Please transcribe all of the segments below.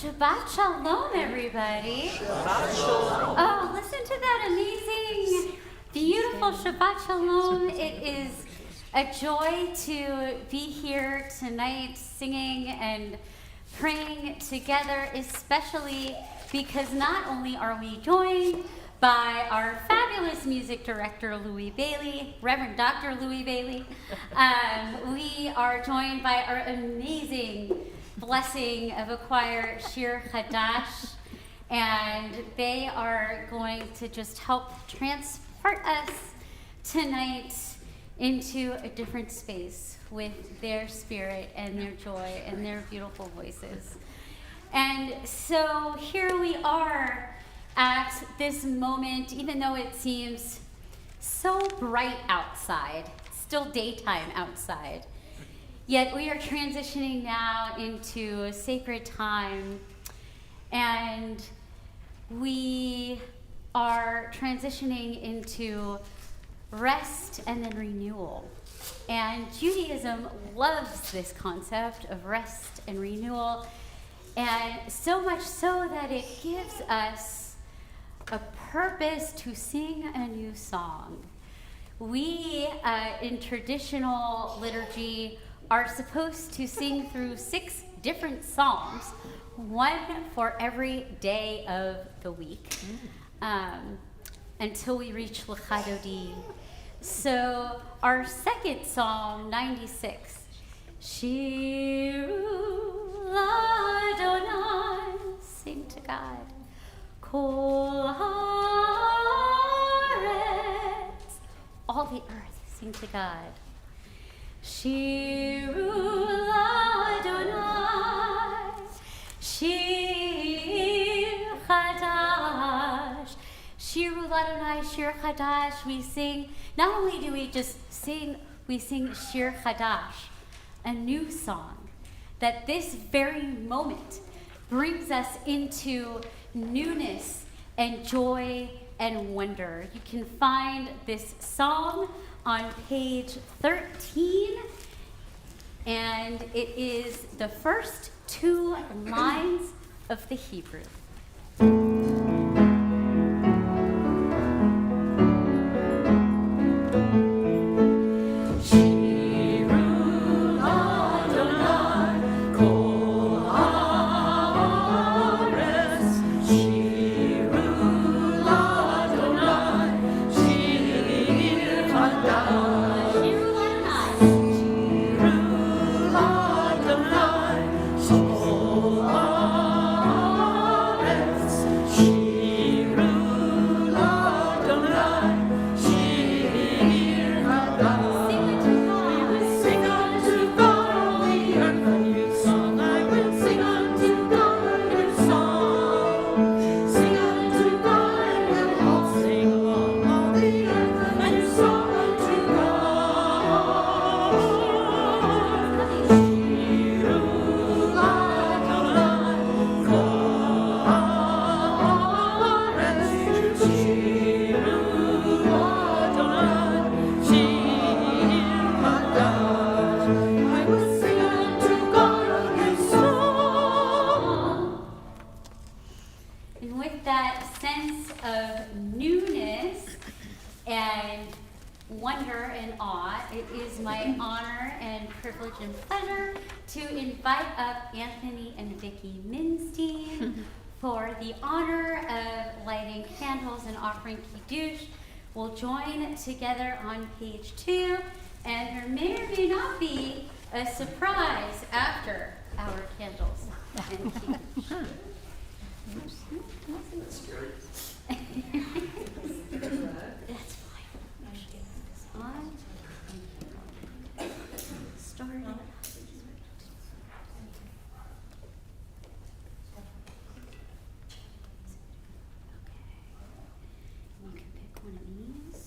Shabbat Shalom, everybody. Shabbat Shalom. Oh, listen to that amazing, beautiful Shabbat Shalom. It is a joy to be here tonight singing and praying together, especially because not only are we joined by our fabulous music director, Louie Bailey, Reverend Dr. Louie Bailey, we are joined by our amazing blessing of a choir, Shir, Chadash, and they are going to just help transport us tonight into a different space with their spirit and their joy and their beautiful voices. And so here we are at this moment, even though it seems so bright outside, still daytime outside, yet we are transitioning now into a sacred time, and we are transitioning into rest and then renewal. And Judaism loves this concept of rest and renewal, and so much so that it gives us a purpose to sing a new song. We, in traditional liturgy, are supposed to sing through 6 different psalms, one for every day of the week, until we reach L'Chadodi. So our second psalm, 96, Shir Adonai, sing to God. Kol haaretz, all the earth, sing to God. Shir Adonai, Shir Chadash, Shir Adonai, Shir Chadash. We sing, not only do we just sing, we sing Shir Chadash, a new song that this very moment brings us into newness and joy and wonder. You can find this psalm on page 13, and it is the first 2 lines of the Hebrew. And pleasure to invite up Anthony and Vicki Minstein for the honor of lighting candles and offering kiddush. We'll join together on page 2, and there may or may not be a surprise after our candles and kiddush. That's scary. That's fine. This on. Started. Okay. You can pick one of these.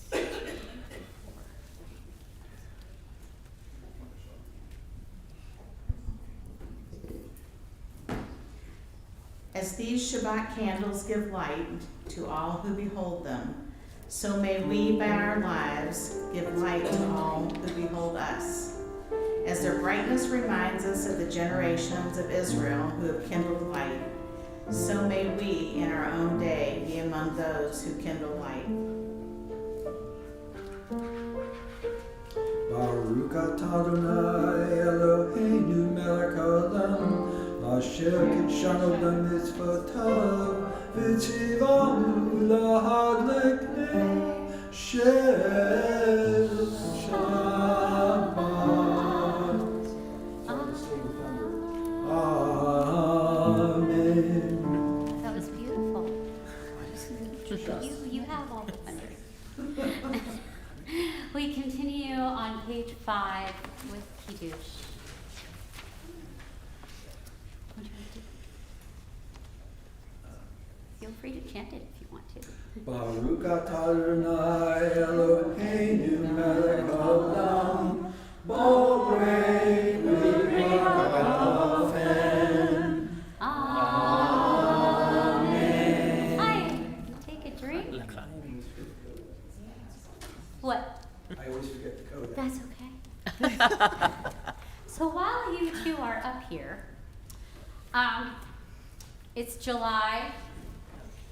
As these Shabbat candles give light to all who behold them, so may we by our lives give light to all who behold us. As their brightness reminds us of the generations of Israel who have kindled light, so may we in our own day be among those who kindle light. Baruch atah Adonai Eloheinu melech haolam asher kidshanu b'mitzvotav v'tzivanu lahadlik nei shel Shabbat. Amen. That was beautiful. You have all the thunder. We continue on page 5 with Kiddush. What do you want to do? Feel free to chant it if you want to. Baruch atah Adonai Eloheinu melech haolam borei v'yikafen. Amen. Hi. Take a drink. What? I always forget the code. That's okay. So while you two are up here, it's July.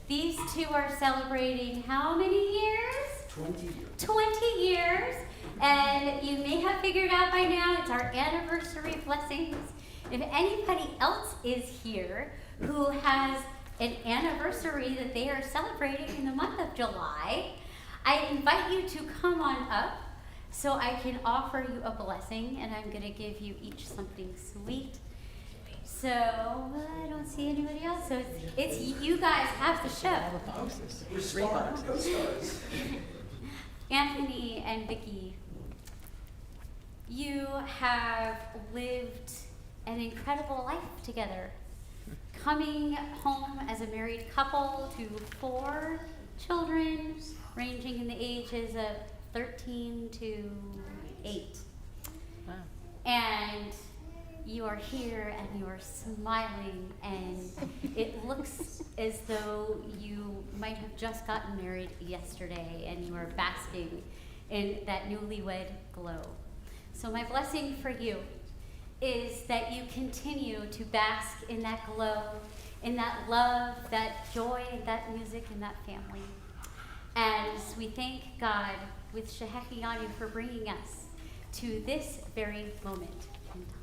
These two are celebrating how many years? 20 years. 20 years. And you may have figured out by now it's our anniversary blessings. If anybody else is here who has an anniversary that they are celebrating in the month of July, I invite you to come on up so I can offer you a blessing, and I'm going to give you each something sweet. So I don't see anybody else. So it's you guys have the show. Anthony and Vicky, you have lived an incredible life together, coming home as a married couple to 4 children, ranging in the ages of 13 to 8. Wow. And you are here and you are smiling, and it looks as though you might have just gotten married yesterday and you are basking in that newlywed glow. So my blessing for you is that you continue to bask in that glow, in that love, that joy, that music, and that family. As we thank God with Shehekianu for bringing us to this very moment in time.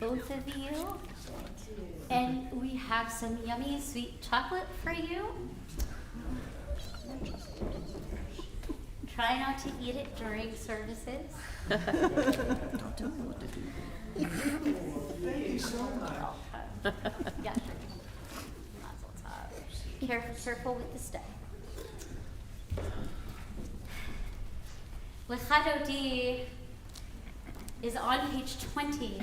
Both of you, and we have some yummy sweet chocolate for you. Try not to eat it during services. Don't tell me what to do. Thank you so much. Yeah, sure. Mazel tov. Careful with the stuff. Lechadodi is on page 20.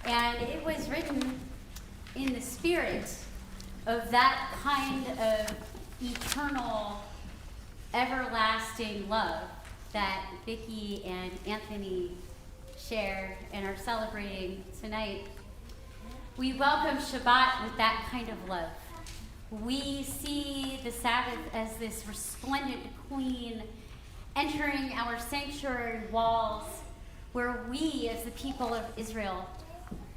And it was written in the spirit of that kind of eternal, everlasting love that Vicky and Anthony share and are celebrating tonight. We welcome Shabbat with that kind of love. We see the Sabbath as this resplendent queen entering our sanctuary walls, where we as the people of Israel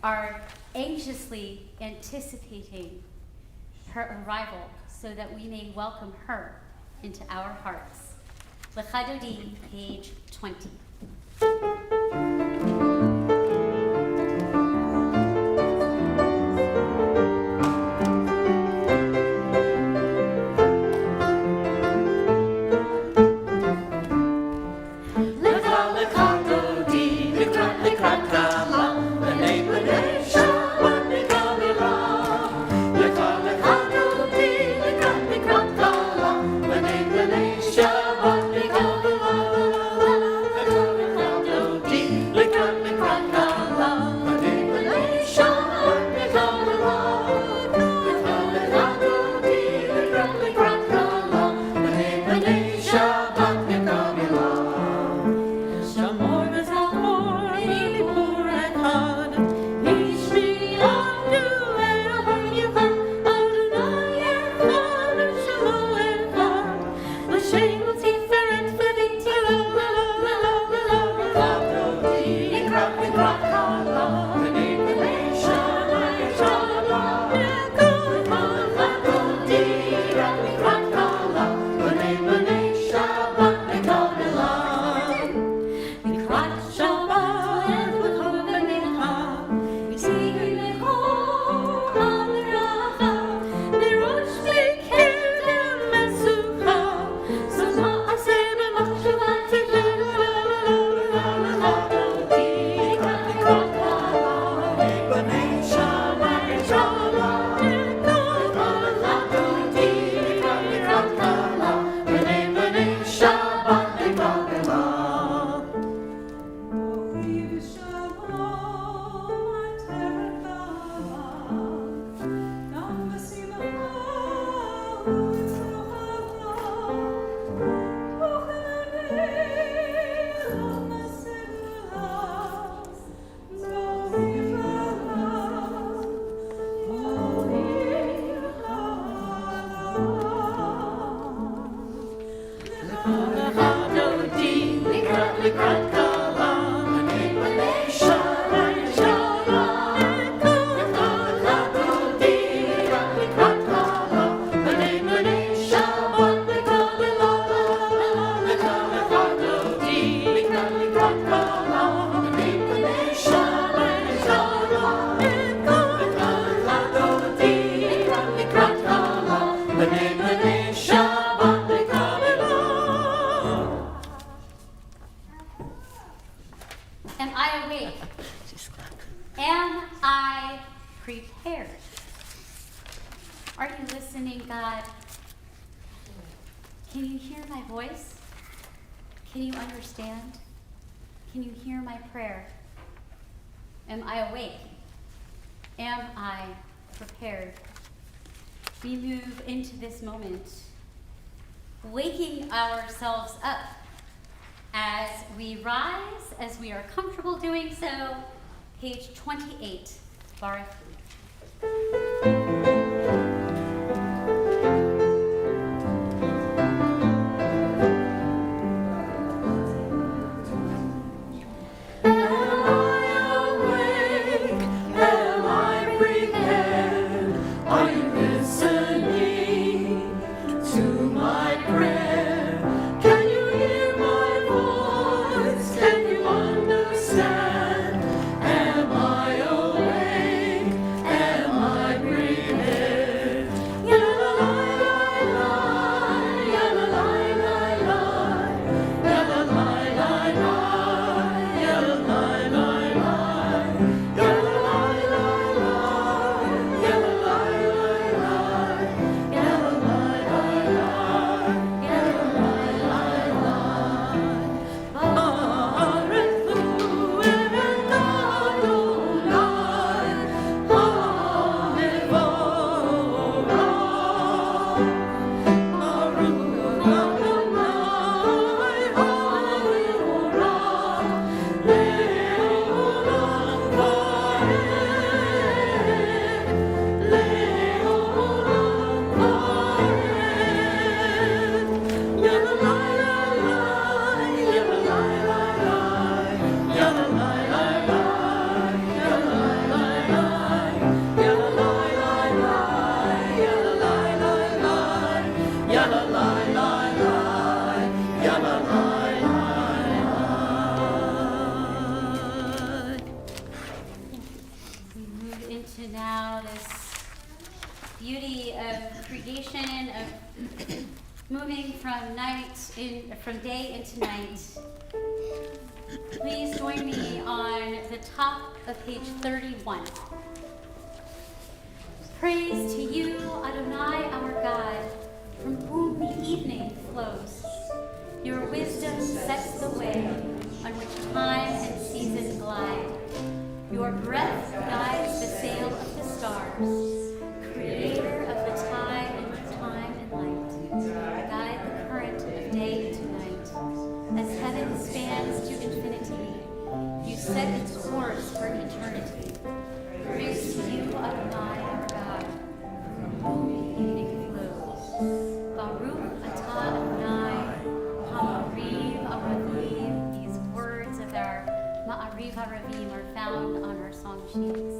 are anxiously anticipating her arrival so that we may welcome her into our hearts. Lechadodi, page 20. Am I awake? Am I prepared? Are you listening, God? Can you hear my voice? Can you understand? Can you hear my prayer? Am I awake? Am I prepared? We move into this moment, waking ourselves up as we rise, as we are comfortable doing so. Page 28, bar 3. Now this beauty of creation, of moving from day into night. Please join me on the top of page 31. Praise to you, Adonai, our God, from whom the evening flows. Your wisdom sets the way on which time and season glide. Your breath guides the sail of the stars, creator of the tide and time and light. Guide the current of day to night. As heaven spans to infinity, you set its course for eternity. Praise to you, Adonai, our God, from whom the evening flows. Baruch atah Adonai, Ha'ariv Aravim. These words of our Ma'ariv Aravim are found on our song sheets.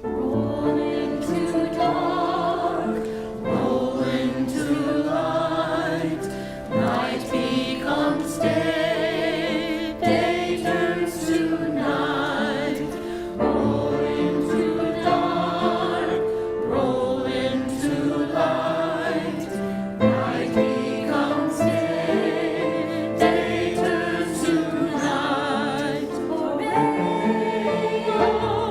Roll into dark, roll into light, night becomes day, day turns to night. Roll into dark, roll into light, night becomes day, day turns to night. Oh,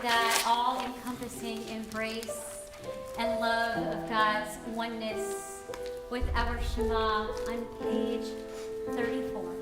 that all-encompassing embrace and love of God's oneness with our Shema on page 34.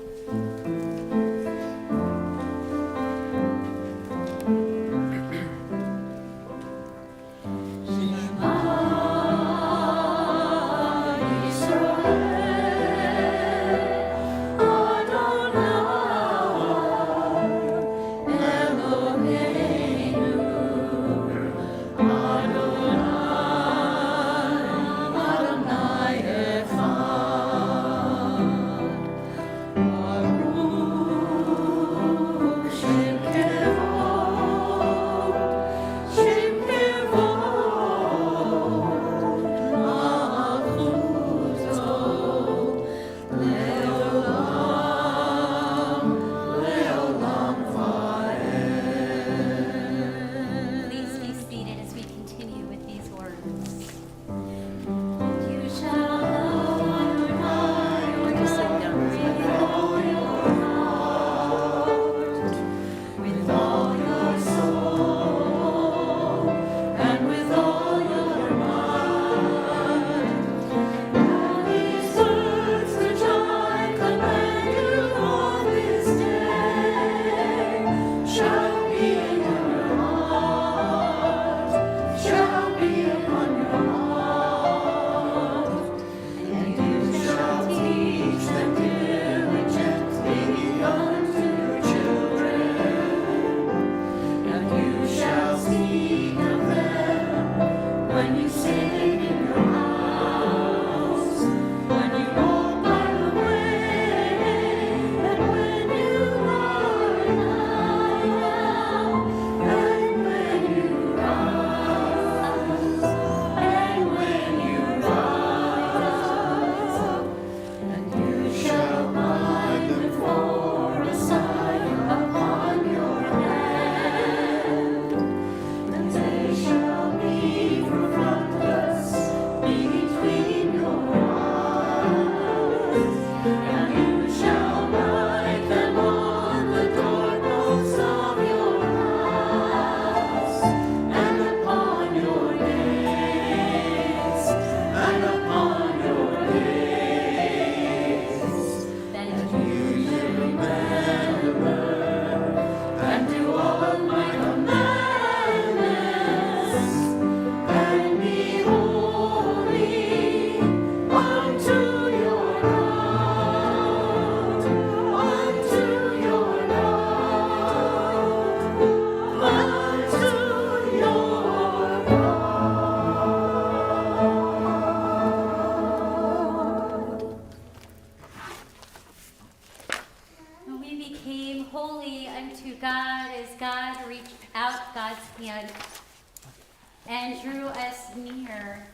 And drew us near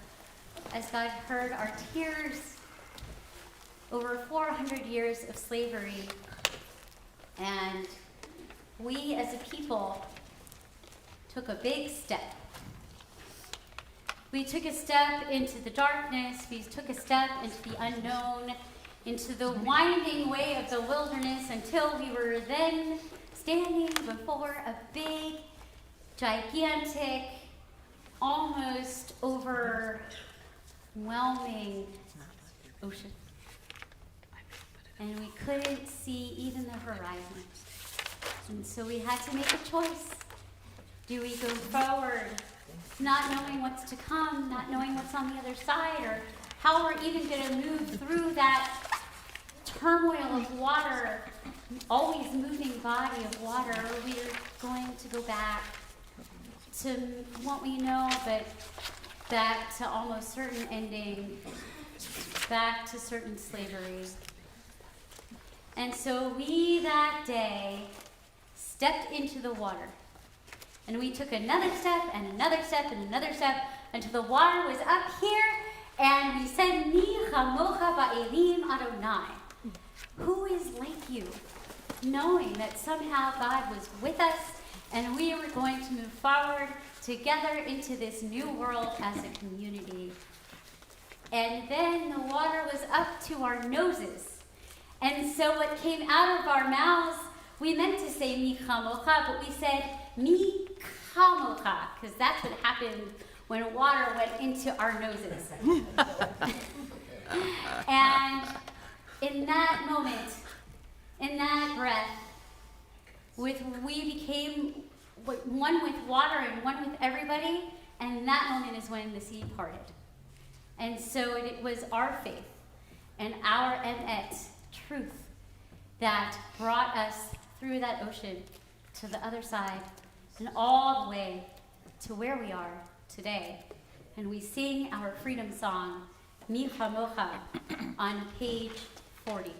as God heard our tears over 400 years of slavery. And we as a people took a big step. We took a step into the darkness, we took a step into the unknown, into the winding way of the wilderness until we were then standing before a big, gigantic, almost overwhelming ocean. And we couldn't see even the horizon. And so we had to make a choice. Do we go forward, not knowing what's to come, not knowing what's on the other side, or how we're even going to move through that turmoil of water, always moving body of water, or we're going to go back to what we know, but back to almost certain ending, back to certain slavery. And so we that day stepped into the water. And we took another step and another step and another step until the water was up here, and we said, Mi chamocha ba'elim Adonai. Who is like you? Knowing that somehow God was with us, and we were going to move forward together into this new world as a community. And then the water was up to our noses. And so what came out of our mouths, we meant to say mi chamocha, but we said mi Hamocha, because that's what happened when water went into our noses. And in that moment, in that breath, we became one with water and one with everybody, and that moment is when the sea parted. And so it was our faith and our emet, truth, that brought us through that ocean to the other side and all the way to where we are today. And we sing our freedom song, Mi Chamocha, on page 40.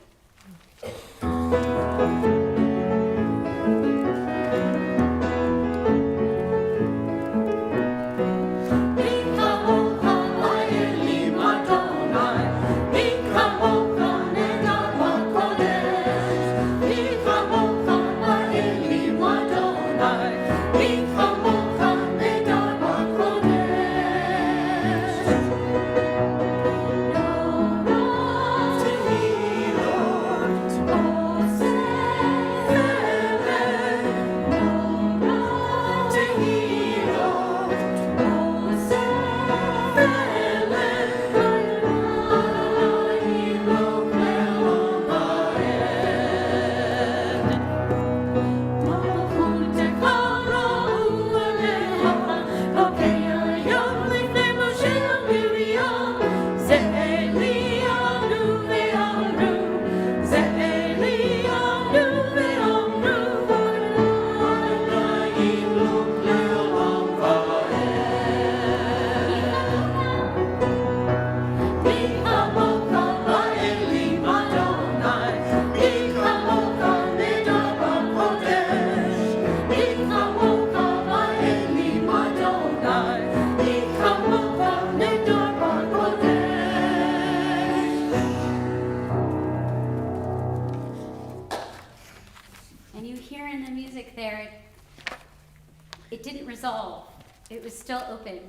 It didn't resolve. It was still open.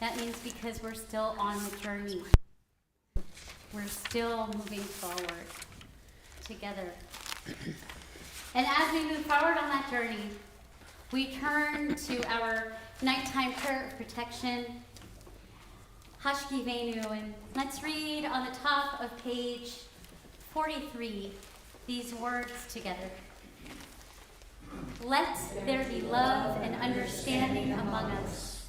That means because we're still on the journey. We're still moving forward together. And as we move forward on that journey, we turn to our nighttime prayer of protection, Hashkivenu, and let's read on the top of page 43 these words together. Let there be love and understanding among us.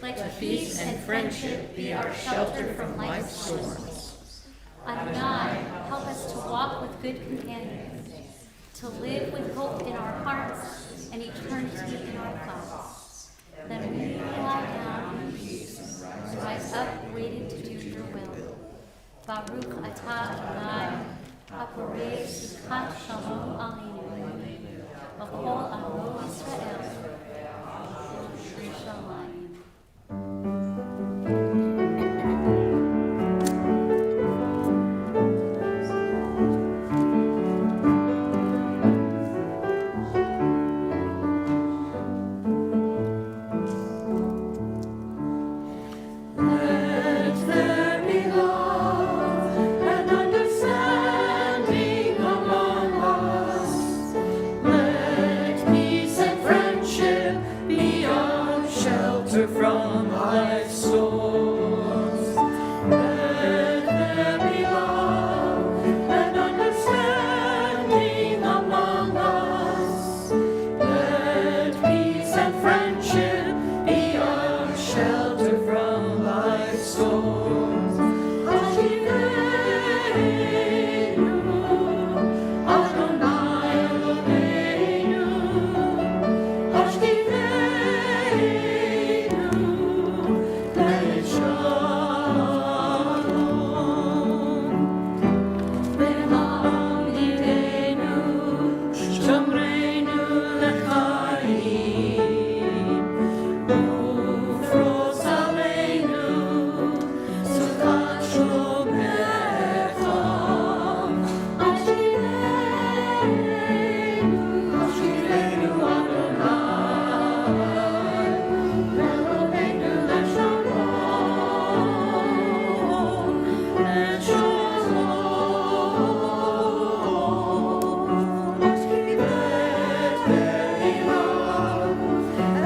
Let peace and friendship be our shelter from life's storms. Adonai, help us to walk with good companions, to live with hope in our hearts and eternity in our thoughts. Then we lie down in peace and rise up waiting to do your will. Baruch atah Adonai, haporei sukat shalom aleinu. V'kol amo Yisrael, Yerushalayim.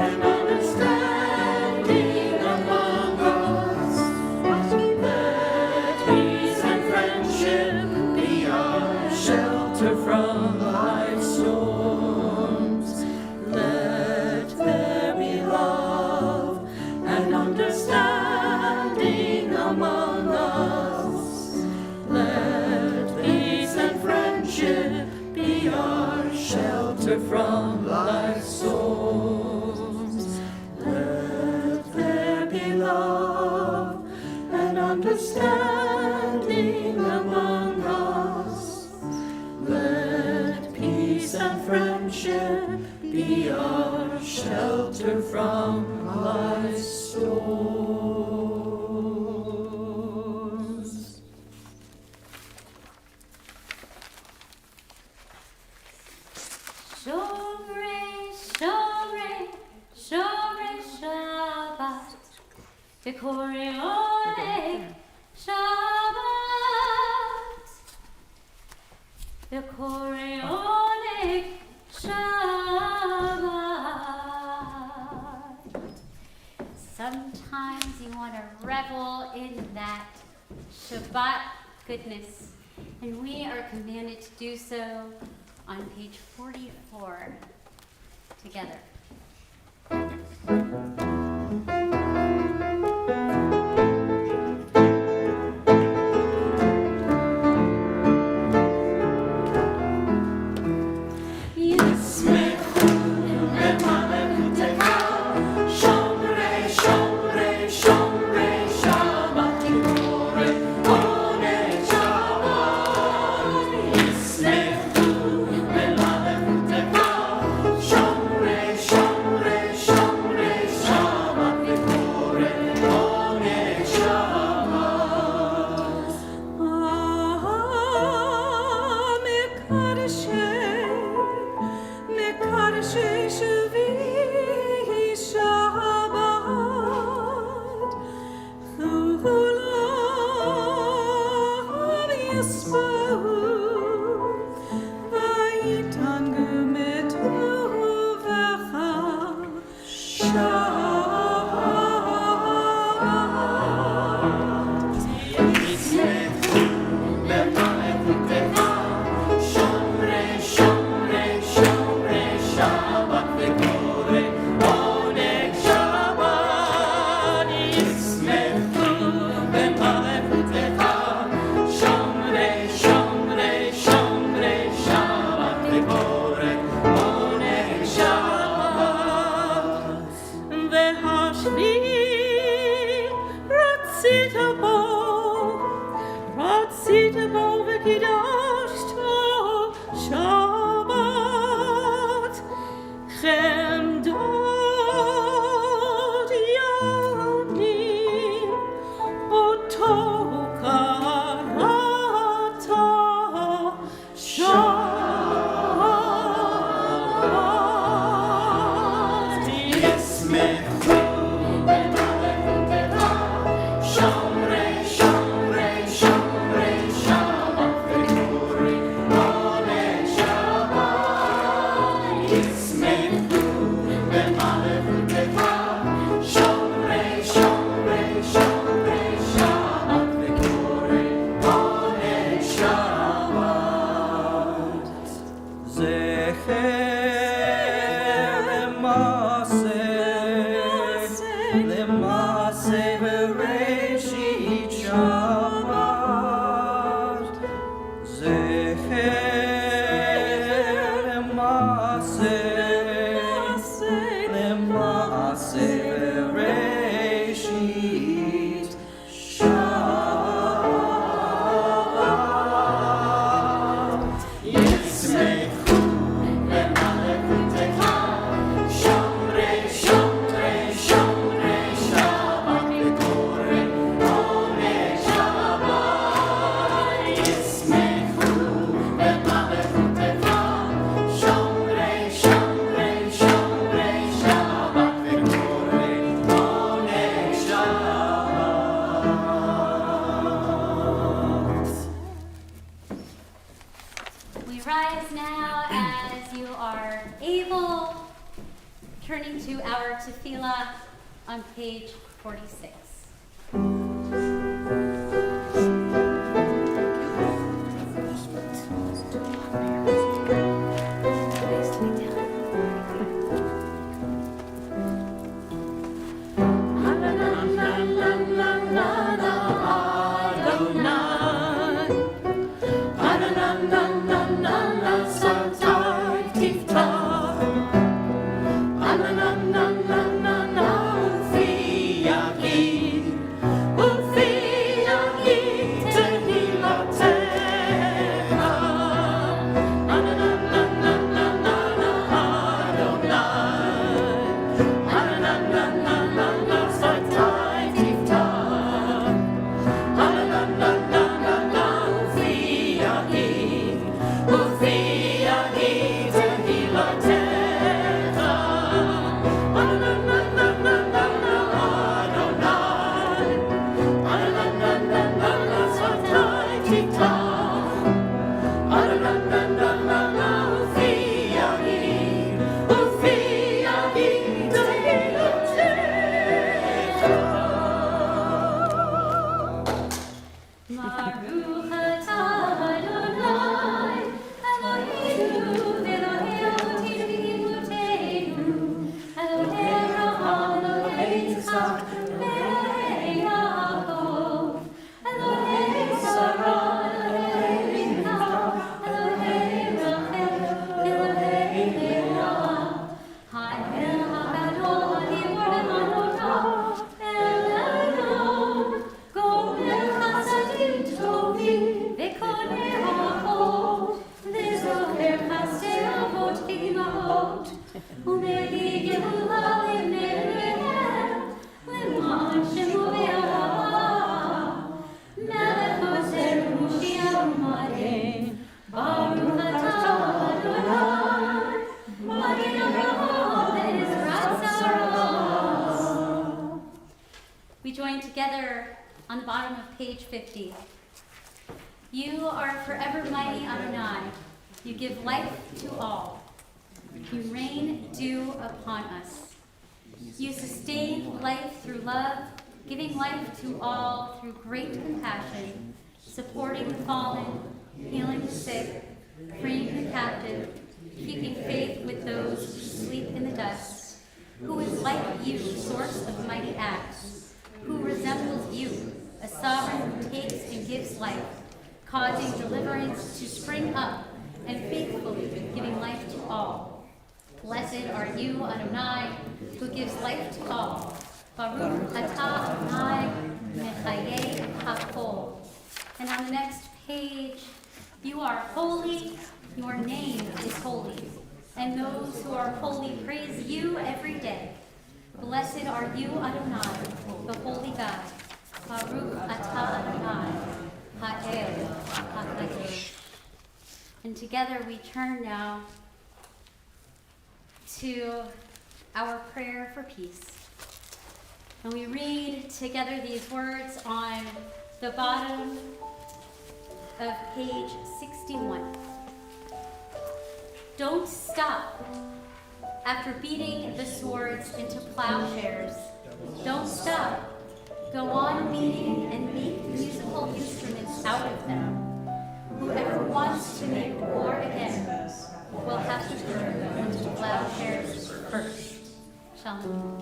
And from life's storms. Let there be love and understanding among us. Let peace and friendship be our shelter from life's storms. Shomre, shomre, shomre Shabbat. Dekore oneg Shabbat. Dekore oneg Shabbat. Sometimes you want to revel in that Shabbat goodness, and we are commanded to do so on page 44 together. Rise now as you are able, turning to our tefillah on page 46. Adonai, We join together on the bottom of page 50. You are forever mighty, Adonai. You give life to all. You rain dew upon us. You sustain life through love, giving life to all through great compassion, supporting the fallen, healing the sick, freeing the captive, keeping faith with those who sleep in the dust. Who is like you, source of mighty acts? Who resembles you, a sovereign who takes and gives life, causing deliverance to spring up, and faithfully giving life to all. Blessed are you, Adonai, who gives life to all. Baruch atah Adonai mechayei hakol. And on the next page, you are holy, your name is holy, and those who are holy praise you every day. Blessed are you, Adonai, the holy God. Baruch atah Adonai, ha'el ha'kadosh. And together we turn now to our prayer for peace. And we read together these words on the bottom of page 61. Don't stop after beating the swords into plowshares. Don't stop. Go on beating and make musical instruments out of them. Whoever wants to make war again will have to turn them into plowshares first. Shalom.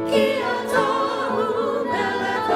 Ki atah hu melech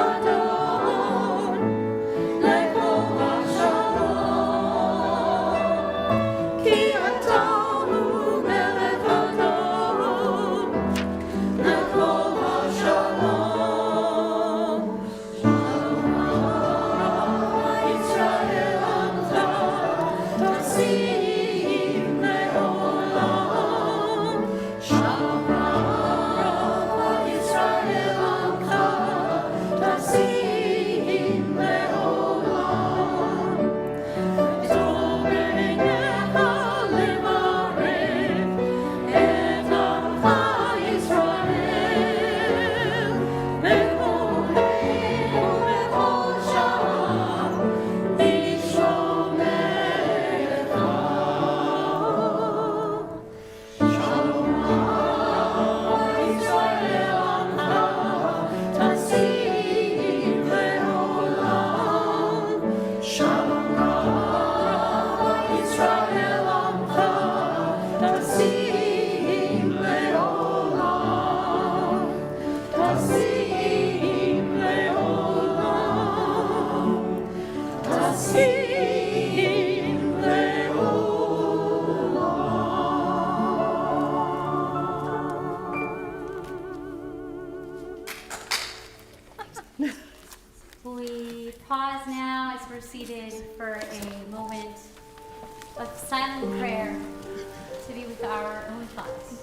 We pause now as we're seated for a moment of silent prayer to be with our own thoughts.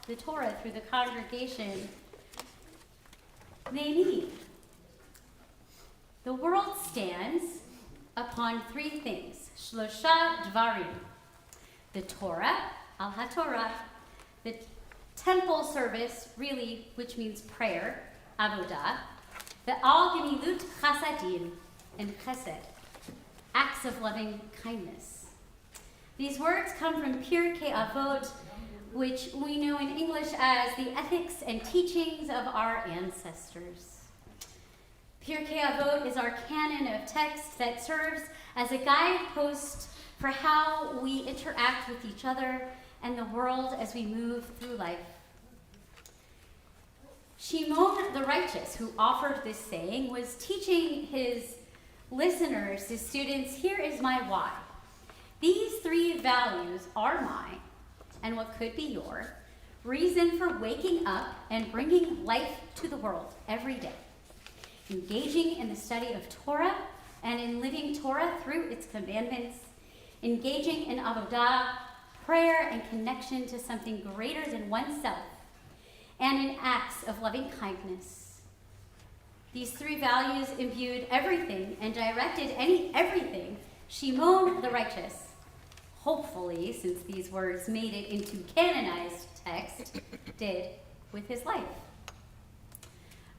The Torah through the congregation, they need. The world stands upon three things. Shlosha Dvarim. The Torah, Al HaTorah, the temple service, really, which means prayer, Avodah, the Al Gemilut Chasadim, and Chesed, acts of loving kindness. These words come from Pirkei Avot, which we know in English as the ethics and teachings of our ancestors. Pirkei Avot is our canon of text that serves as a guidepost for how we interact with each other and the world as we move through life. Shimon the righteous, who offered this saying, was teaching his listeners, his students, here is my why. These three values are my, and what could be your, reason for waking up and bringing life to the world every day. Engaging in the study of Torah and in living Torah through its commandments. Engaging in avodah, prayer, and connection to something greater than oneself. And in acts of loving kindness. These three values imbued everything and directed everything Shimon the righteous, hopefully, since these words made it into canonized text, did with his life.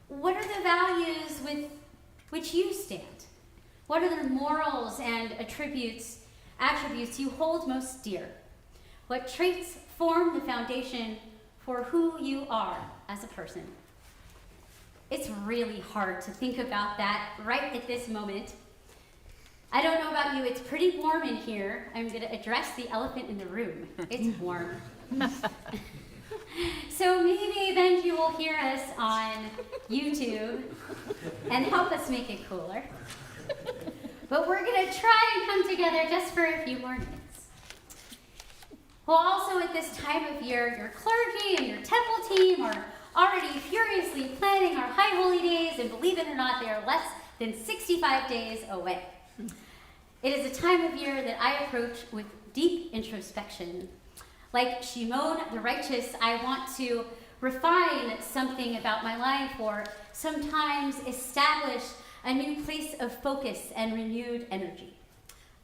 What are the values with which you stand? What are the morals and attributes you hold most dear? What traits form the foundation for who you are as a person? It's really hard to think about that right at this moment. I don't know about you, it's pretty warm in here. I'm going to address the elephant in the room. It's warm. So maybe Benji will hear us on YouTube and help us make it cooler. But we're going to try and come together just for a few more minutes. Well, also at this time of year, your clergy and your temple team are already furiously planning our High Holy Days, and believe it or not, they are less than 65 days away. It is a time of year that I approach with deep introspection. Like Shimon the righteous, I want to refine something about my life, or sometimes establish a new place of focus and renewed energy.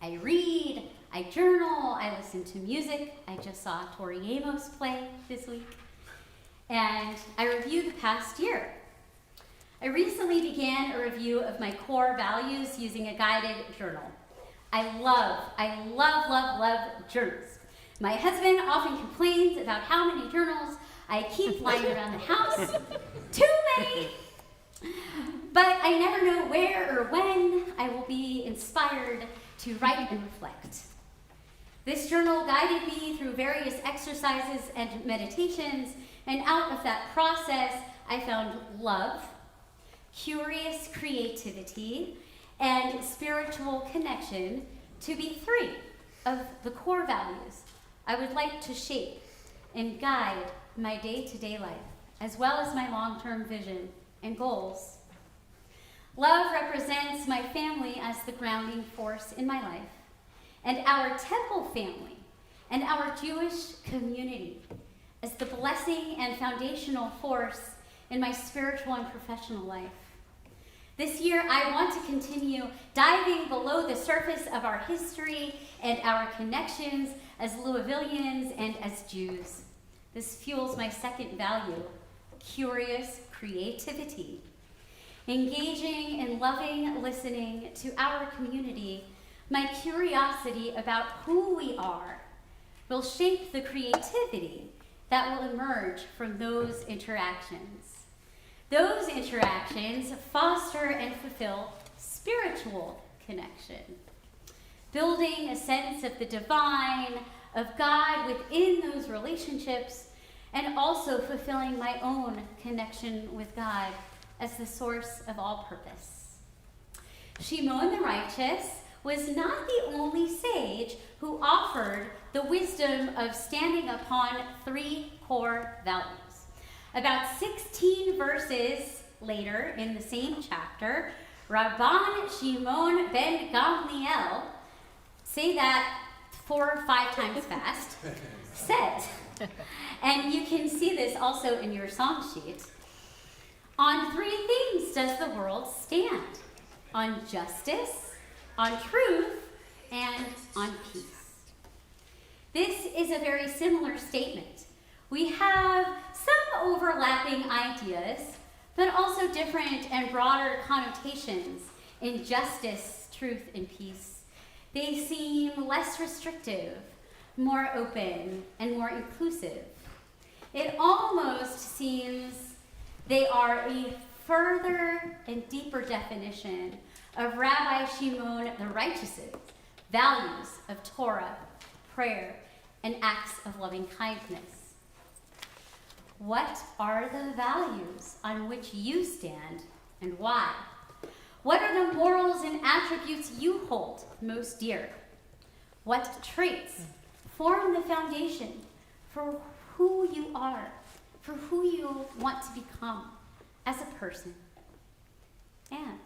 I read, I journal, I listen to music. I just saw Tori Amos play this week. And I review the past year. I recently began a review of my core values using a guided journal. I love journals. My husband often complains about how many journals I keep lying around the house. Too many! But I never know where or when I will be inspired to write and reflect. This journal guided me through various exercises and meditations, and out of that process, I found love, curious creativity, and spiritual connection to be three of the core values I would like to shape and guide my day-to-day life, as well as my long-term vision and goals. Love represents my family as the grounding force in my life, and our temple family and our Jewish community as the blessing and foundational force in my spiritual and professional life. This year, I want to continue diving below the surface of our history and our connections as Louisvillians and as Jews. This fuels my second value, curious creativity. Engaging and loving listening to our community, my curiosity about who we are will shape the creativity that will emerge from those interactions. Those interactions foster and fulfill spiritual connection, building a sense of the divine, of God within those relationships, and also fulfilling my own connection with God as the source of all purpose. Shimon the righteous was not the only sage who offered the wisdom of standing upon three core values. About 16 verses later in the same chapter, Rabban Shimon ben Gamliel, say that 4 or 5 times fast, says, and you can see this also in your song sheet, on 3 things does the world stand: on justice, on truth, and on peace. This is a very similar statement. We have some overlapping ideas, but also different and broader connotations in justice, truth, and peace. They seem less restrictive, more open, and more inclusive. It almost seems they are a further and deeper definition of Rabbi Shimon the righteous's values of Torah, prayer, and acts of loving kindness. What are the values on which you stand and why? What are the morals and attributes you hold most dear? What traits form the foundation for who you are, for who you want to become as a person? And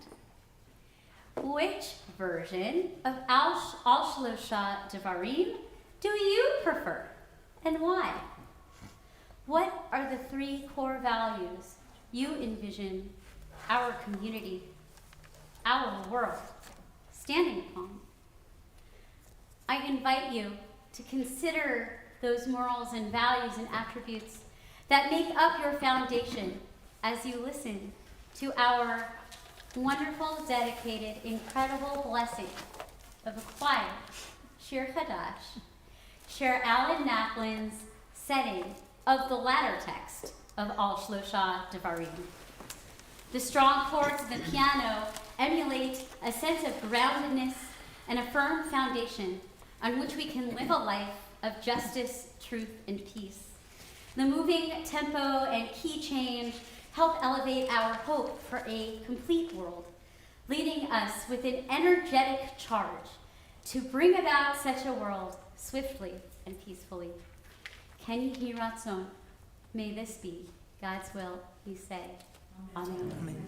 which version of Al Shlosha Devarim do you prefer, and why? What are the 3 core values you envision our community, our world, standing upon? I invite you to consider those morals and values and attributes that make up your foundation as you listen to our wonderful, dedicated, incredible blessing of a choir, Shir Chadash, Shir Alan Naplin's setting of the latter text of Al Shlosha Devarim. The strong chords of the piano emulate a sense of groundedness and a firm foundation on which we can live a life of justice, truth, and peace. The moving tempo and key change help elevate our hope for a complete world, leading us with an energetic charge to bring about such a world swiftly and peacefully. Ken Yehi Ratzon, may this be God's will, we say. Amen. Amen.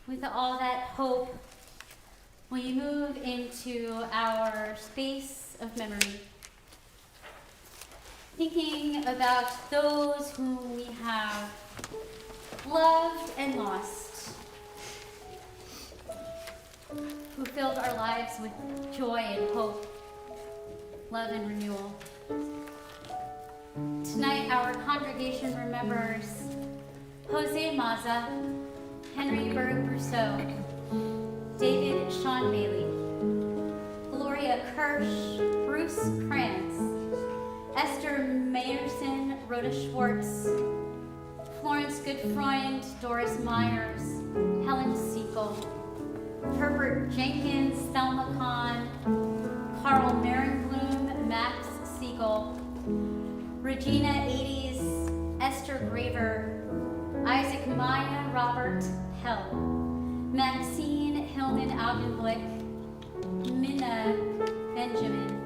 With all that hope, we move into our space of memory, thinking about those whom we have loved and lost, who filled our lives with joy and hope, love and renewal. Tonight, our congregation remembers Jose Maza, Henry Berg Brousseau, David Sean Bailey, Gloria Kirsch, Bruce Krantz, Esther Mayerson, Rhoda Schwartz, Florence Goodfreund, Doris Myers, Helen Siegel, Herbert Jenkins, Thelma Kahn, Carl Marenbloom, Max Siegel, Regina 80s, Esther Graver, Isaac Maya, Robert Hell, Maxine Hilden Algenblick, Minna Benjamin,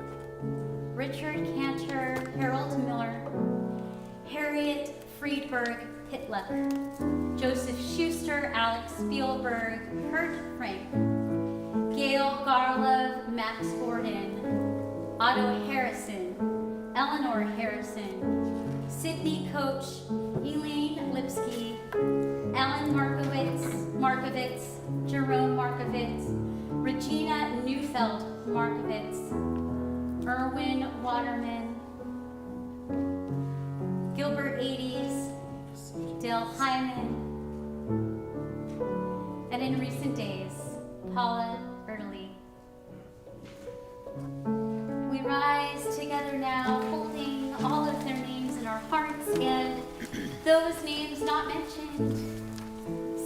Richard Cantor, Harold Miller, Harriet Friedberg Pitluck, Joseph Schuster, Alex Spielberg, Kurt Frank, Gail Garlove, Max Gordon, Otto Harrison, Eleanor Harrison, Sydney Coach, Elaine Lipsky, Ellen Markovitz, Jerome Markovitz, Regina Neufeld Markovitz, Erwin Waterman, Gilbert 80s, Dale Hyman, and in recent days, Paula Erdely. We rise together now, holding all of their names in our hearts and those names not mentioned,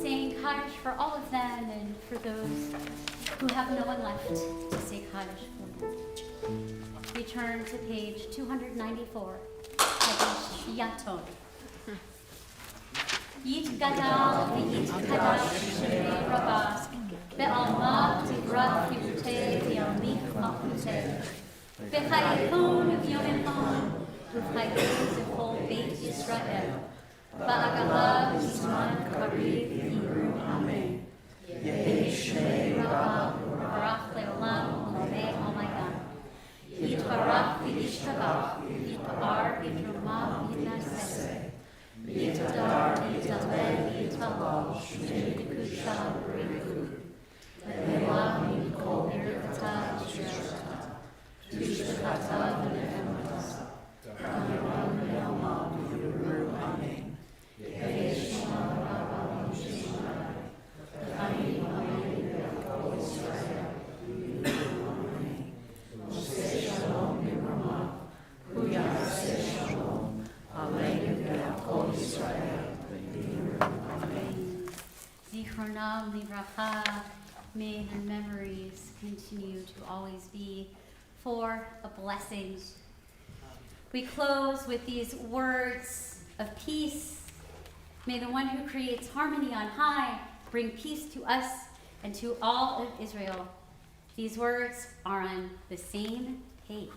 saying Chadash for all of them and for those who have no one left to say Chadash for them. We turn to page 294, Chadash Yaton. Yit gadal v'yit kadash shemei rabah, be'alma tigrach yutei v'yamich machutei, v'chayekon v'yom echad, v'chayekon v'chol beit Yisrael, ba'agala v'zman kariv v'yiru amen. Yehi shemei rabah, v'barach le'olam u'lamei almayam. Yitbarach v'yishtabach, yitpa'ar v'yitramah v'yitnaseh. Yitadar, Yitaleh, Yitalal, Shmei Kusha, Riku, Le'elah, Yikol, Mirvata, Yishirata, Tushkata, Ve'emas, Kamiram, Ve'elma, Yuru, Amen. Ye'eshma, Rabba, Yishmai, Kami, Amen, Ve'ekol, Yisrael, Yuru, Amen. Moshe Shalom, Yirama, Kuyase Shalom, Aleinu ve'akol Yisrael, Amen. Zichronam livracha, may their memories continue to always be for a blessing. We close with these words of peace. May the one who creates harmony on high bring peace to us and to all of Israel. These words are on the same page.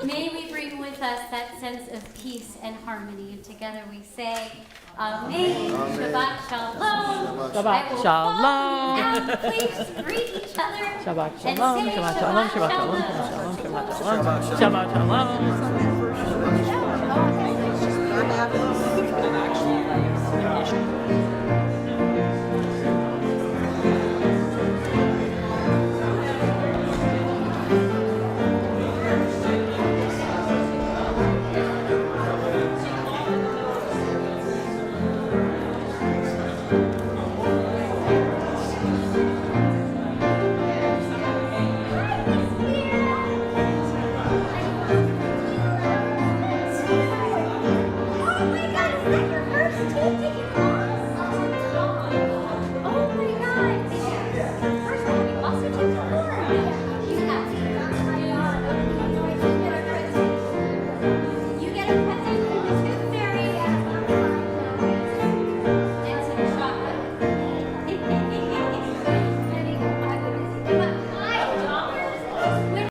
May we bring with us that sense of peace and harmony, and together we say, Amen. Shabbat Shalom. Shabbat Shalom. And please greet each other. Shabbat and Shalom. say Shabbat Shalom. Shabbat Shalom. Shabbat Shalom. Shabbat Shalom. Shabbat Shalom.